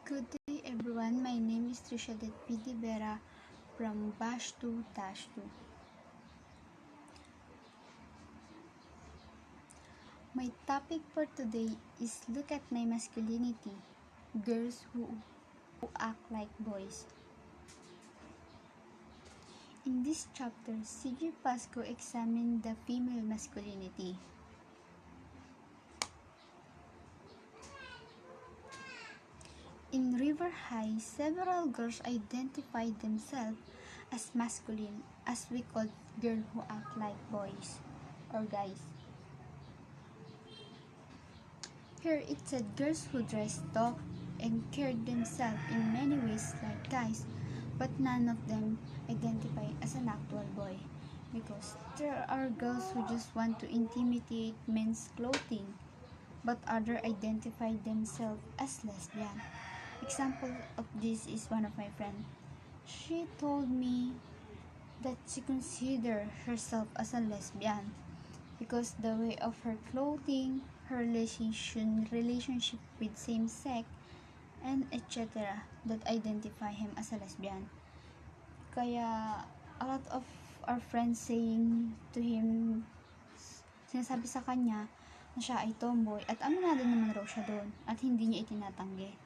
Good day everyone, my name is Trisha Vera from Bash 2-2. My topic for today is look at my masculinity, girls who act like boys. In this chapter, C.J. Pasco examined the female masculinity. In River High, several girls identified themselves as masculine, as we call girls who act like boys or guys. Here it said girls who dressed tough and carried themselves in many ways like guys, but none of them identify as an actual boy, because there are girls who just want to intimidate men's clothing, but others identify themselves as lesbian. Example of this is one of my friends. She told me that she considers herself as a lesbian because the way of her clothing, her relationship with same sex, and etc. that identify him as a lesbian. Kaya a lot of our friends saying to him, sinasabi sa kanya na siya ay tomboy, at aminado naman raw siya doon at hindi niya itinatanggi.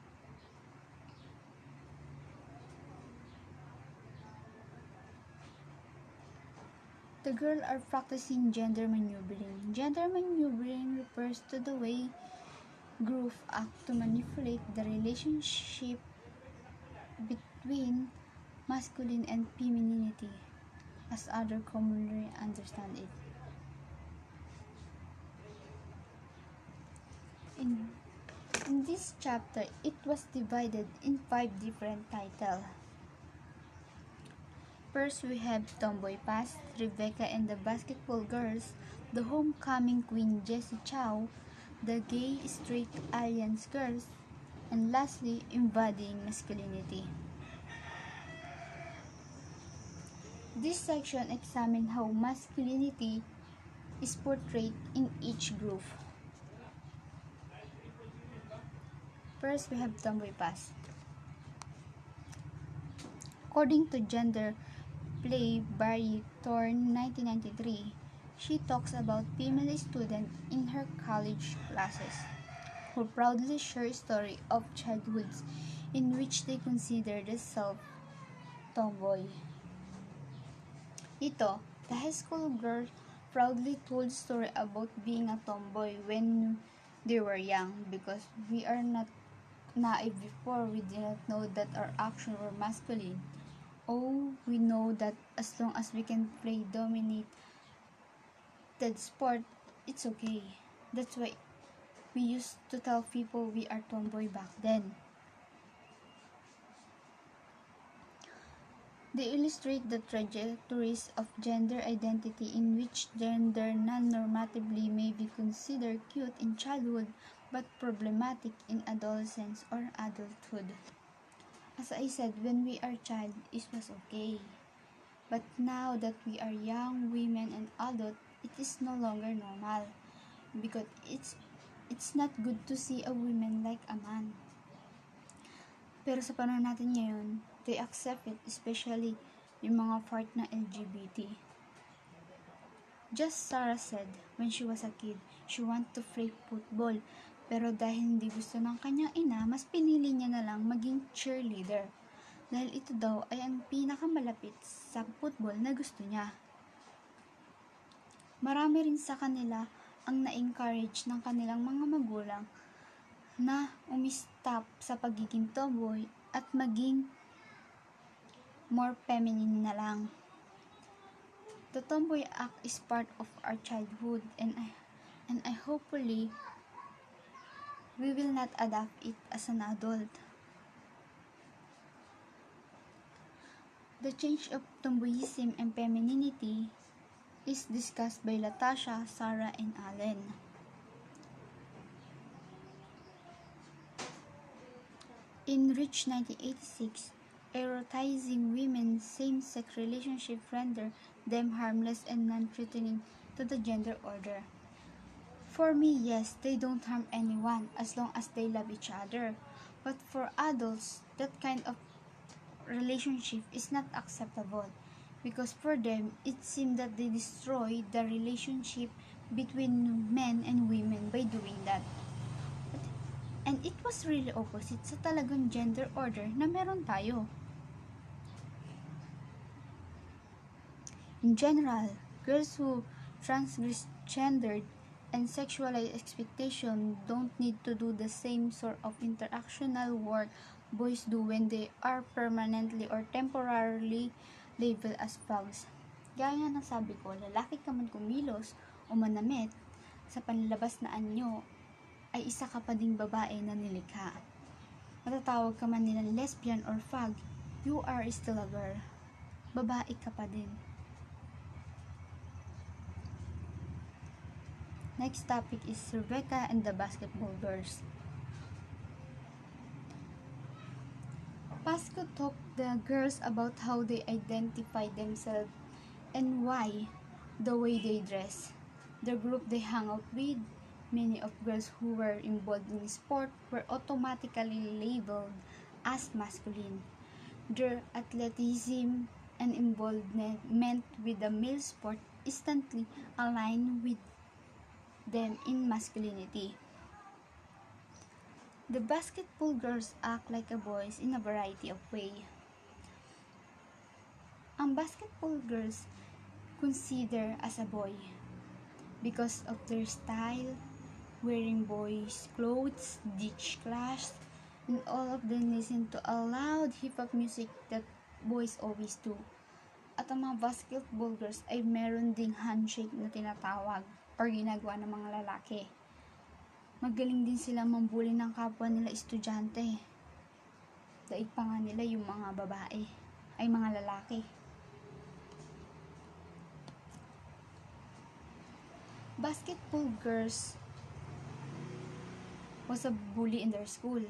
The girls are practicing gender maneuvering. Gender maneuvering refers to the way groups act to manipulate the relationship between masculine and femininity, as others commonly understand it. In this chapter, it was divided in 5 different titles. First, we have Tomboy Past, Rebecca and the Basketball Girls, the Homecoming Queen Jessie Chau, the Gay Straight Alliance Girls, and lastly, Embodying Masculinity. This section examines how masculinity is portrayed in each group. First, we have Tomboy Past. According to Gender Play by Thorne 1993, she talks about female students in her college classes who proudly share a story of childhoods in which they consider themselves tomboy. Ito, the high school girl proudly told a story about being a tomboy when they were young, because we are not naive before. We did not know that our actions were masculine. Oh, we know that as long as we can play dominated sport, it's okay. That's why we used to tell people we are tomboy back then. They illustrate the trajectories of gender identity in which gender non-normatively may be considered cute in childhood but problematic in adolescence or adulthood. As I said, when we are child, it was okay. But now that we are young women and adult, it is no longer normal. Because it's not good to see a woman like a man. Pero sa panahon natin ngayon, they accept it, especially yung mga part ng LGBT. Just Sarah said, when she was a kid, she wanted to play football. Pero dahil hindi gusto ng kanyang ina, mas pinili niya na lang maging cheerleader. Dahil ito daw ay ang pinakamalapit sa football na gusto niya. Marami rin sa kanila ang na-encourage ng kanilang mga magulang na umistop sa pagiging tomboy at maging more feminine na lang. The tomboy act is part of our childhood, and I hopefully we will not adapt it as an adult. The change of tomboyism and femininity is discussed by Latasha, Sarah, and Allen. In Rich 1986, erotizing women's same-sex relationships render them harmless and non-threatening to the gender order. For me, yes, they don't harm anyone as long as they love each other. But for adults, that kind of relationship is not acceptable because for them, it seems that they destroy the relationship between men and women by doing that. And it was really opposite sa talagang gender order na meron tayo. In general, girls who transgress gendered and sexualized expectation don't need to do the same sort of interactional work boys do when they are permanently or temporarily labeled as thugs. Gaya nga ng sabi ko, lalaki ka man kumilos o manamit sa panlalabas na anyo, ay isa ka pa ding babae na nilikha. Matatawag ka man nilang lesbian or fag, you are still a girl. Babae ka pa din. Next topic is Rebecca and the Basketball Girls. Pasco talked the girls about how they identify themselves and why the way they dress. The group they hung out with, many of girls who were involved in sport were automatically labeled as masculine. Their athleticism and involvement with the male sport instantly aligned with them in masculinity. The basketball girls act like a boys in a variety of ways. Ang basketball girls consider as a boy because of their style, wearing boys' clothes, ditch class, and all of them listen to a loud hip-hop music that boys always do. At ang mga basketball girls ay meron ding handshake na tinatawag or ginagawa ng mga lalaki. Magaling din sila mambuli ng kapwa nila estudyante. Daig pa nga nila yung mga babae ay mga lalaki. Basketball girls was a bully in their school,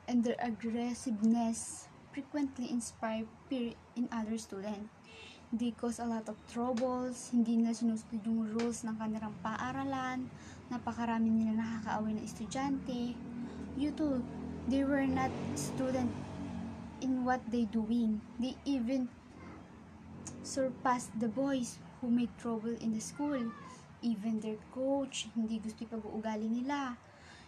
and their aggressiveness frequently inspired fear in other students. They cause a lot of troubles, hindi nila sinusunod yung rules ng kanilang paaralan, napakarami nila nakakaaway na estudyante. They were not student in what they doing. They even surpassed the boys who made trouble in the school. Even their coach, hindi gusto yung pag-uugali nila.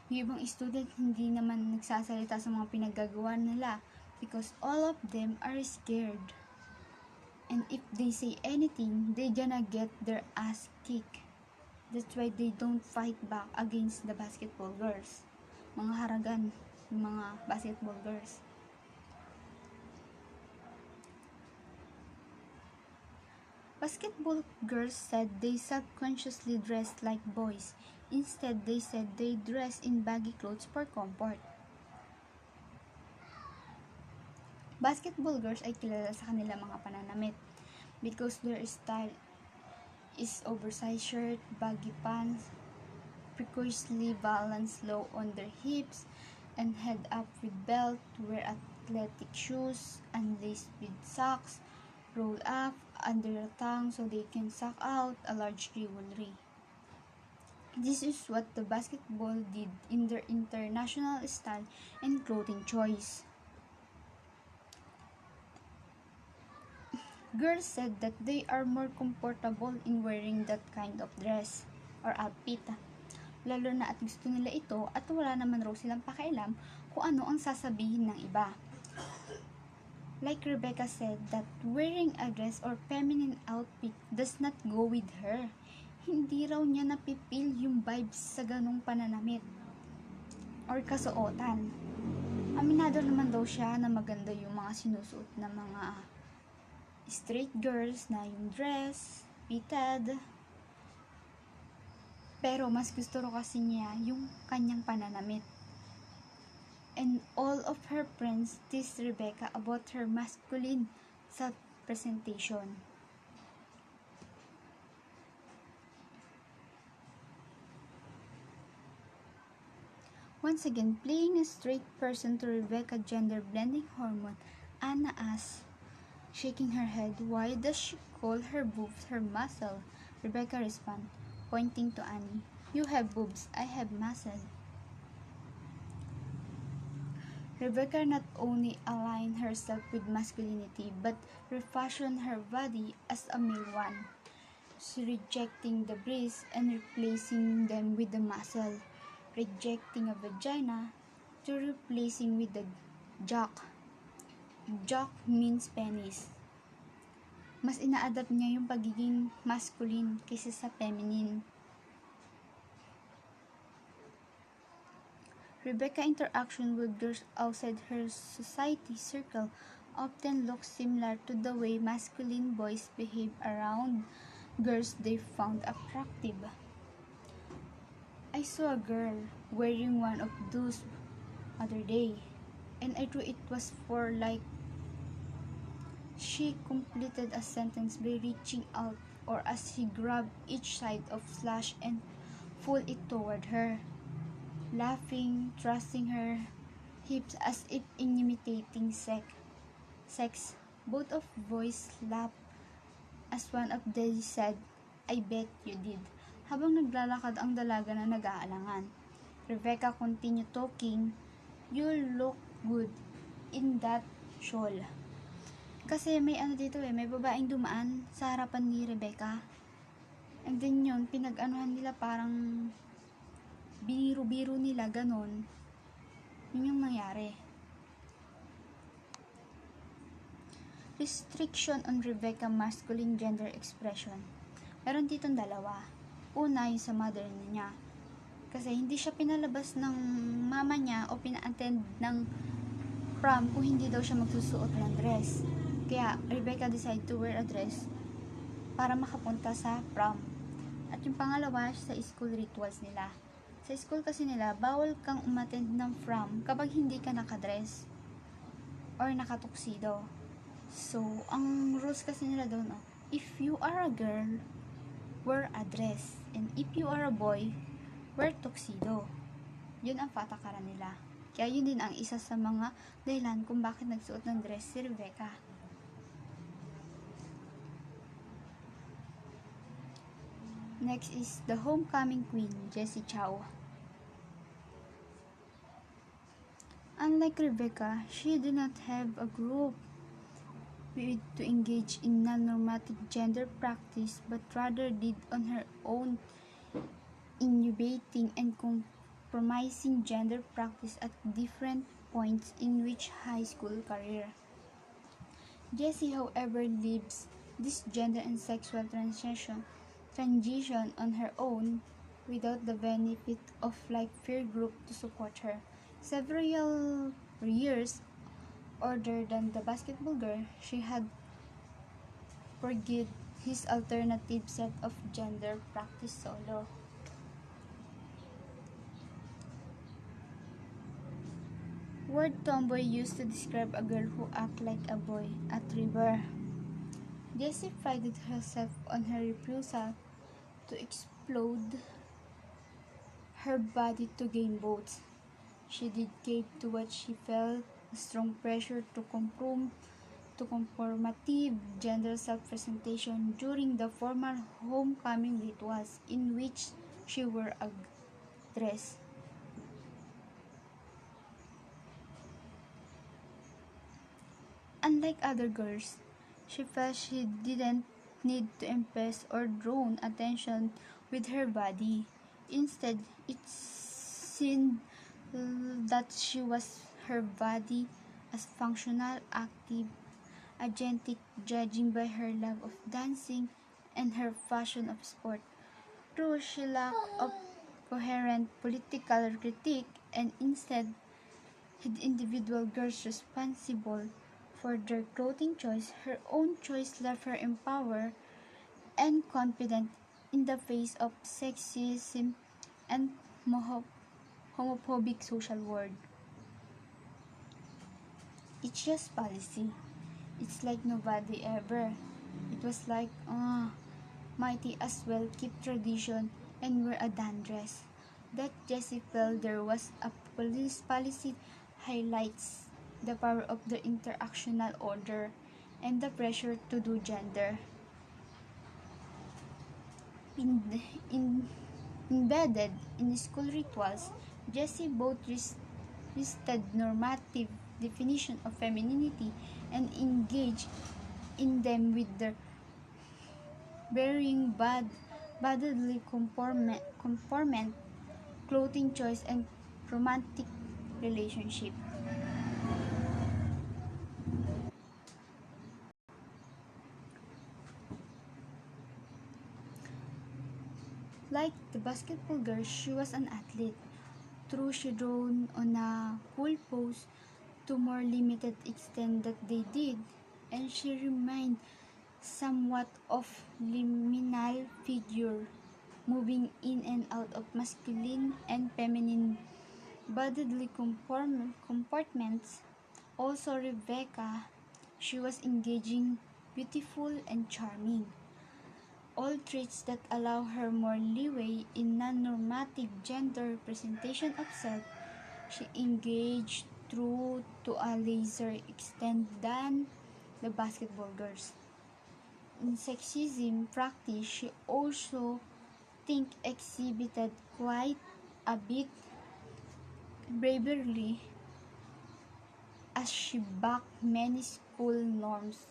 Yung ibang student, hindi naman nagsasalita sa mga pinaggagawa nila because all of them are scared. And if they say anything, they gonna get their ass kicked. That's why they don't fight back against the basketball girls. Mga haragan, mga basketball girls. Basketball girls said they subconsciously dressed like boys. Instead, they said they dress in baggy clothes for comfort. Basketball girls ay kilala sa kanilang mga pananamit because their style is oversized shirt, baggy pants, precariously balanced low on their hips, and head up with belt, wear athletic shoes, unlaced with socks, roll up under the tongue so they can suck out a large jewelry. This is what the basketball did in their international style and clothing choice. Girls said that they are more comfortable in wearing that kind of dress or outfit. Lalo na at gusto nila ito at wala naman raw silang pakialam kung ano ang sasabihin ng iba. Like Rebecca said that wearing a dress or feminine outfit does not go with her. Hindi raw niya napipil yung vibes sa ganong pananamit or kasuotan. Aminado naman daw siya na maganda yung mga sinusuot na mga straight girls na yung dress, fitted. Pero mas gusto ro kasi niya yung kanyang pananamit. And all of her friends teased Rebecca about her masculine self-presentation. Once again, playing a straight person to Rebecca gender-blending hormone, Anna asked, shaking her head, why does she call her boobs her muscle? Rebecca responded, pointing to Annie, You have boobs, I have muscle. Rebecca not only aligned herself with masculinity but refashioned her body as a male one. She rejecting the breasts and replacing them with the muscle, rejecting a vagina to replacing with the jock. Jock means penis. Mas ina-adapt niya yung pagiging masculine kaysa sa feminine. Rebecca's interaction with girls outside her society circle often looks similar to the way masculine boys behave around girls they found attractive. I saw a girl wearing one of those other day, and I thought it was for like. She completed a sentence by reaching out or as he grabbed each side of slash and pulled it toward her, laughing, thrusting her hips as if imitating sex. Both of boys laughed as one of them said, "I bet you did," habang naglalakad ang dalaga na nag-aalangan. Rebecca continued talking, "You look good in that shawl." Kasi may dito may babaeng dumaan sa harapan ni Rebecca. And then yun, pinag-anuhan nila parang biniro-biro nila, ganon. Yun yung nangyari. Restriction on Rebecca masculine gender expression. Meron ditong dalawa. Una, yung sa mother niya. Kasi hindi siya pinalabas ng mama niya o pina-attend ng prom kung hindi daw siya magsusuot ng dress. Kaya Rebecca decided to wear a dress para makapunta sa prom. At yung pangalawa, sa school rituals nila. Sa school kasi nila, bawal kang umattend ng prom kapag hindi ka nakadress or nakatuxedo. So, ang rules kasi nila doon, if you are a girl, wear a dress. And if you are a boy, wear tuxedo. Yun ang patakaran nila. Kaya yun din ang isa sa mga dahilan kung bakit nagsuot ng dress si Rebecca. Next is the homecoming queen, Jessie Chau. Unlike Rebecca, she did not have a group to engage in non-normative gender practice but rather did on her own, innovating and compromising gender practice at different points in which high school career. Jessie, however, lives this gender and sexual transition on her own without the benefit of like peer group to support her. Several years older than the basketball girl, she had forged his alternative set of gender practice solo. Word tomboy used to describe a girl who acts like a boy at River. Jessie prided herself on her refusal to explode her body to gain votes. She did cave to what she felt a strong pressure to conformative gender self-presentation during the formal homecoming rituals in which she wore a dress. Unlike other girls, she felt she didn't need to impress or draw attention with her body. Instead, it seemed that she was her body as functional, active, agentic, judging by her love of dancing and her passion of sport. True, she lacked of coherent political critique and instead had individual girls responsible for their clothing choice. Her own choice left her empowered and confident in the face of sexism and homophobic social world. It's just policy. It's like nobody ever. It was like, mighty as well keep tradition and wear a damn dress. That Jessie felt there was a policy highlights the power of the interactional order and the pressure to do gender. In Embedded in school rituals, Jessie both listed normative definition of femininity and engaged in them with their varying bodily conformant, clothing choice, and romantic relationship. Like the basketball girl, she was an athlete. True, she drawn on a cool pose to more limited extent that they did, and she remained somewhat of liminal figure, moving in and out of masculine and feminine bodily comportments. Also, Rebecca, she was engaging, beautiful, and charming. All traits that allow her more leeway in non-normative gender representation of self. She engaged through to a lesser extent than the basketball girls. In sexism practice, she also think exhibited quite a bit bravery as she backed many school norms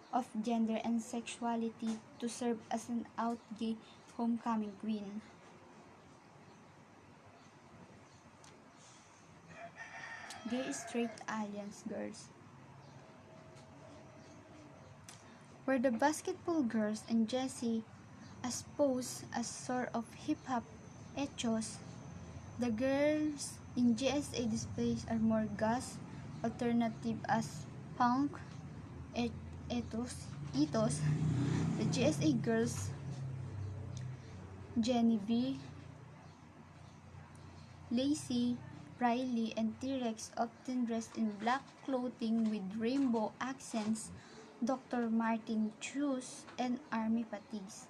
of gender and sexuality to serve as an out gay homecoming queen. Gay straight alliance girls were the basketball girls and Jessie as posed as sort of hip-hop ethos. The girls in GSA displays are more goth alternative as punk ethos. The GSA girls, Genevieve, Lacey, Riley, and T-Rex often dressed in black clothing with rainbow accents, Dr. Martin shoes, and army fatigues.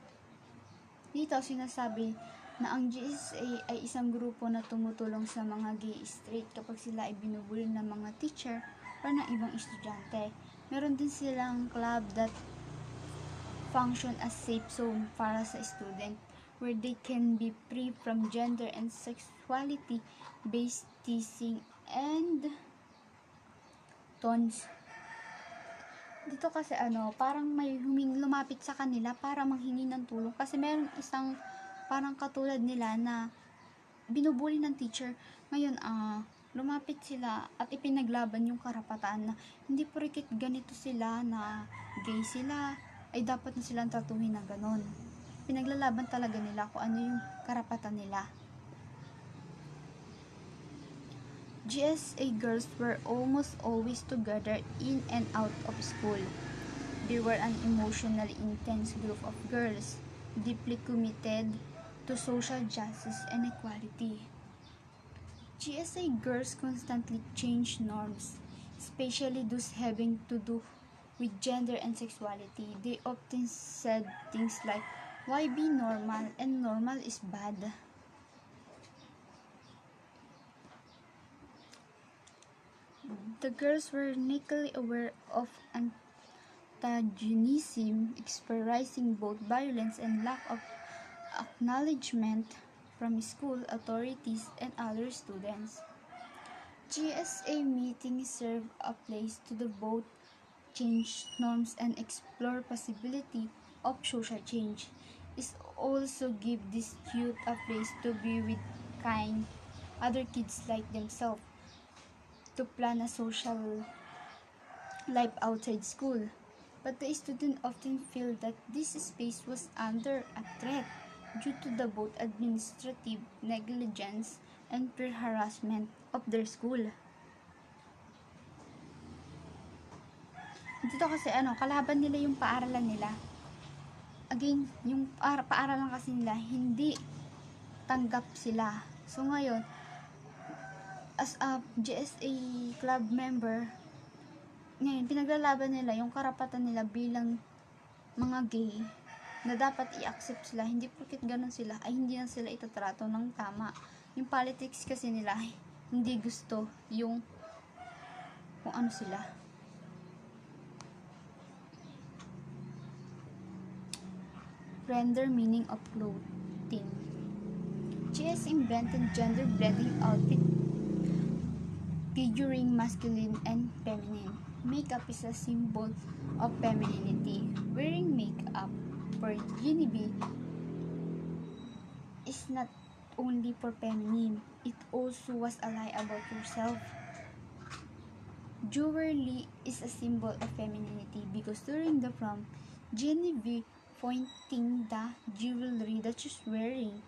Dito sinasabi na ang GSA ay isang grupo na tumutulong sa mga gay straight kapag sila ay binubuli ng mga teacher o ng ibang estudyante. Meron din silang club that function as safe zone para sa student where they can be free from gender and sexuality based teasing and taunts. Dito kasi parang may lumapit sa kanila para manghingi ng tulong kasi meron isang parang katulad nila na binubuli ng teacher. Ngayon lumapit sila at ipinaglaban yung karapatan na hindi porket ganito sila na gay sila ay dapat na silang tratuhin na ganon. Pinaglalaban talaga nila kung ano yung karapatan nila. GSA girls were almost always together in and out of school. They were an emotionally intense group of girls, deeply committed to social justice and equality. GSA girls constantly changed norms, especially those having to do with gender and sexuality. They often said things like, "Why be normal? And normal is bad." The girls were keenly aware of antagonism, experiencing both violence and lack of acknowledgement from school authorities and other students. GSA meetings serve a place to devote change norms and explore possibility of social change. It also give this youth a place to be with kind other kids like themselves, to plan a social life outside school. But the students often feel that this space was under a threat due to the both administrative negligence and peer harassment of their school. Dito kasi kalaban nila yung paaralan nila. Again, yung paaralan kasi nila, hindi tanggap sila. So ngayon, as a GSA club member, ngayon, pinaglalaban nila yung karapatan nila bilang mga gay na dapat i-accept sila. Hindi porket ganun sila, ay hindi na sila itatrato ng tama. Yung politics kasi nila, hindi gusto yung kung ano sila. Render meaning of clothing. GS invented gender blending outfit figuring masculine and feminine. Makeup is a symbol of femininity. Wearing makeup for Genevieve is not only for feminine, it also was a lie about yourself. Jewelry is a symbol of femininity because during the prom, Genevieve pointing the jewelry that she's wearing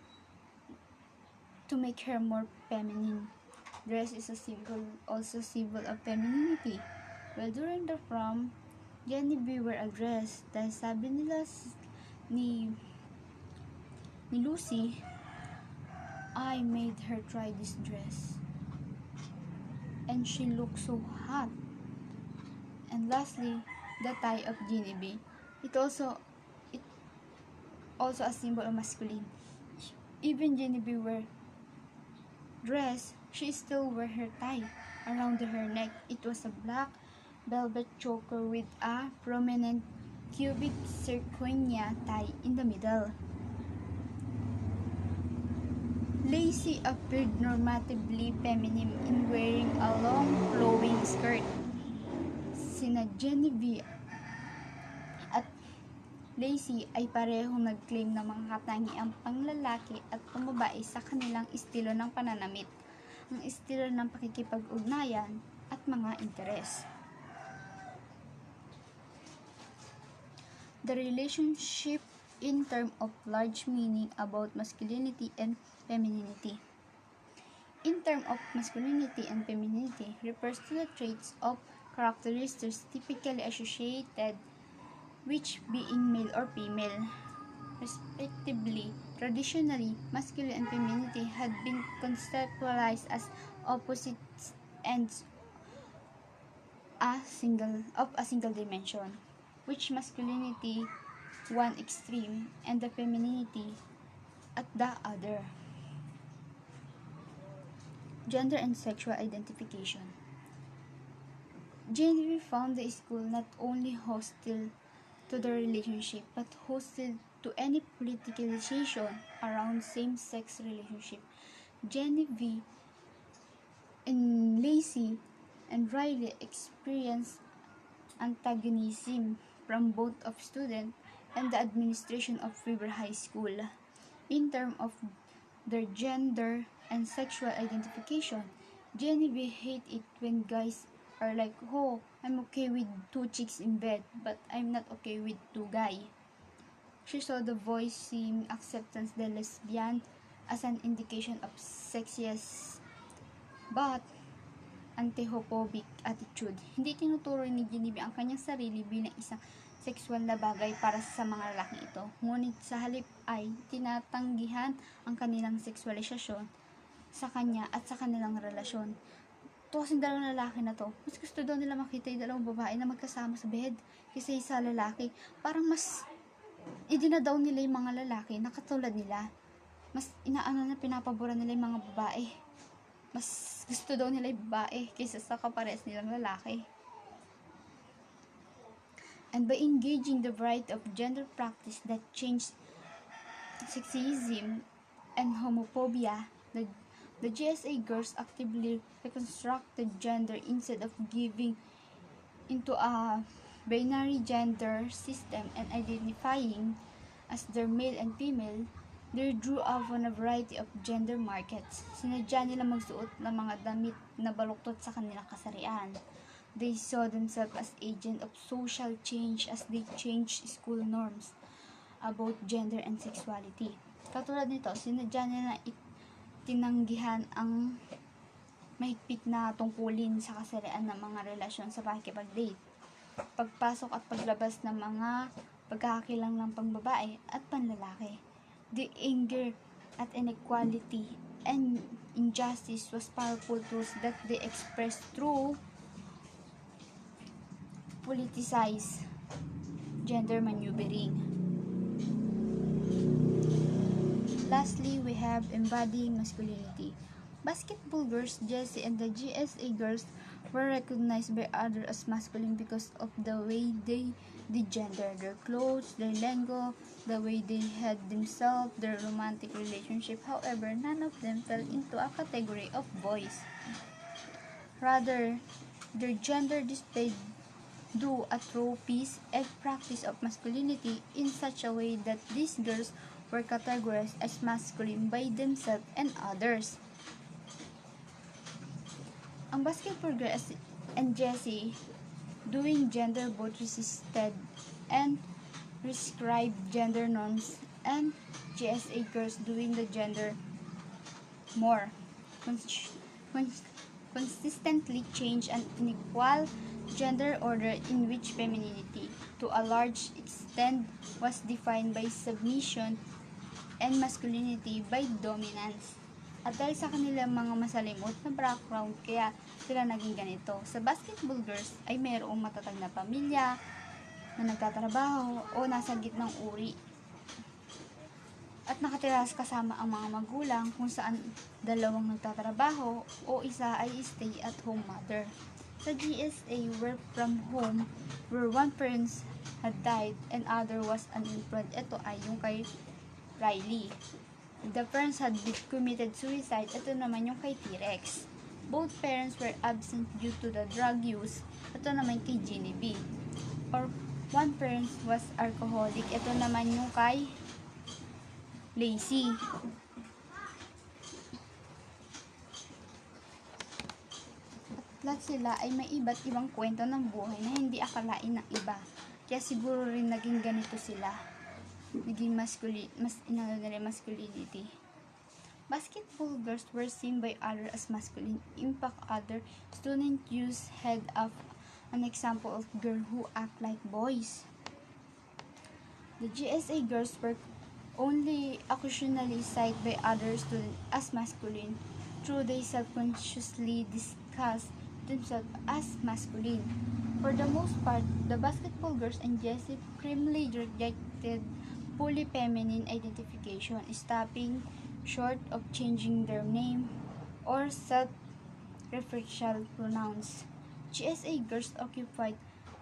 to make her more feminine. Dress is a symbol, also symbol of femininity. Well, during the prom, Genevieve wear a dress dahil sabi nila ni Lucy, I made her try this dress. And she looked so hot. And lastly, the tie of Genevieve. It also a symbol of masculine. Even Genevieve wear dress, she still wear her tie around her neck. It was a black velvet choker with a prominent cubic zirconia tie in the middle. Lacey appeared normatively feminine in wearing a long flowing skirt. Sina Genevieve at Lacey ay parehong nag-claim na mga katangiang panglalaki at pambabae sa kanilang estilo ng pananamit, ang estilo ng pakikipag-ugnayan at mga interes. The relationship in terms of large meaning about masculinity and femininity. In terms of masculinity and femininity refers to the traits of characteristics typically associated which being male or female, respectively. Traditionally, masculine and femininity had been conceptualized as opposite ends of a single dimension, which masculinity one extreme and the femininity at the other. Gender and sexual identification. Genevieve found the school not only hostile to the relationship but hostile to any politicalization around same-sex relationship. Genevieve and Lacey and Riley experienced antagonism from both of students and the administration of River High School. In terms of their gender and sexual identification, Genevieve hates it when guys are like, oh, I'm okay with 2 chicks in bed, but I'm not okay with 2 guys. She saw the voicing acceptance de lesbian as an indication of sexist but anti-homophobic attitude. Hindi tinuturo ni Genevieve ang kanyang sarili bilang isang sexual na bagay para sa mga lalaki ito. Ngunit sa halip ay tinatanggihan ang kanilang sexualisasyon sa kanya at sa kanilang relasyon. Ito kasing dalawang lalaki na to, mas gusto daw nila makita yung dalawang babae na magkasama sa bed kaysa isa lalaki. Parang mas idinadaw nila yung mga lalaki na katulad nila. Mas pinapaboran nila yung mga babae. Mas gusto daw nila yung babae kaysa sa kapares nilang lalaki. And by engaging the variety of gender practice that changed sexism and homophobia, the GSA girls actively reconstructed gender instead of giving into a binary gender system and identifying as their male and female. They drew upon a variety of gender markets. Sinadya nila magsuot ng mga damit na baluktot sa kanilang kasarian. They saw themselves as agents of social change as they changed school norms about gender and sexuality. Katulad nito, sinadya nila tinanggihan ang mahigpit na tungkulin sa kasarian ng mga relasyon sa pakikipag-date, pagpasok at paglabas ng mga pagkakakilang ng pangbabae at panlalaki. The anger at inequality and injustice was powerful tools that they expressed through politicized gender maneuvering. Lastly, we have embodying masculinity. Basketball girls Jessie and the GSA girls were recognized by others as masculine because of the way they the gender, their clothes, their lingo, the way they had themselves, their romantic relationship. However, none of them fell into a category of boys. Rather, their gender displayed do a true piece and practice of masculinity in such a way that these girls were categorized as masculine by themselves and others. Ang basketball girls and Jessie doing gender both resisted and prescribed gender norms, and GSA girls doing the gender more consistently change an unequal gender order in which femininity, to a large extent, was defined by submission and masculinity by dominance. At dahil sa kanilang mga masalimot na background, kaya sila naging ganito. Sa basketball girls ay mayroong matatag na pamilya, na nagtatrabaho o nasa gitnang uri at nakatira kasama ang mga magulang, kung saan dalawang nagtatrabaho o isa ay stay-at-home mother. Sa GSA, work from home, where one parent had died and other was unemployed. Ito ay yung kay Riley. The parents had committed suicide. Ito naman yung kay T-Rex. Both parents were absent due to the drug use. Ito naman kay Jenny B. Or one parent was alcoholic. Ito naman yung kay Lacey. At lahat sila ay may iba't ibang kwento ng buhay na hindi akalain ng iba. Kaya siguro rin naging ganito sila. Naging masculinity. Basketball girls were seen by others as masculine. In fact, other students used head of an example of girls who act like boys. The GSA girls were only occasionally cited by other students as masculine, though they subconsciously discuss themselves as masculine. For the most part, the basketball girls and Jessie firmly rejected fully feminine identification, stopping short of changing their name or self-referential pronouns. GSA girls occupied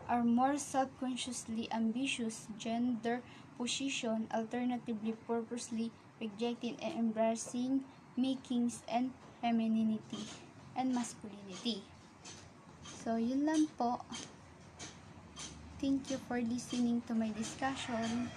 are more self-consciously ambitious gender position, alternatively purposely rejecting and embracing makings and femininity and masculinity. So, yun lang po. Thank you for listening to my discussion.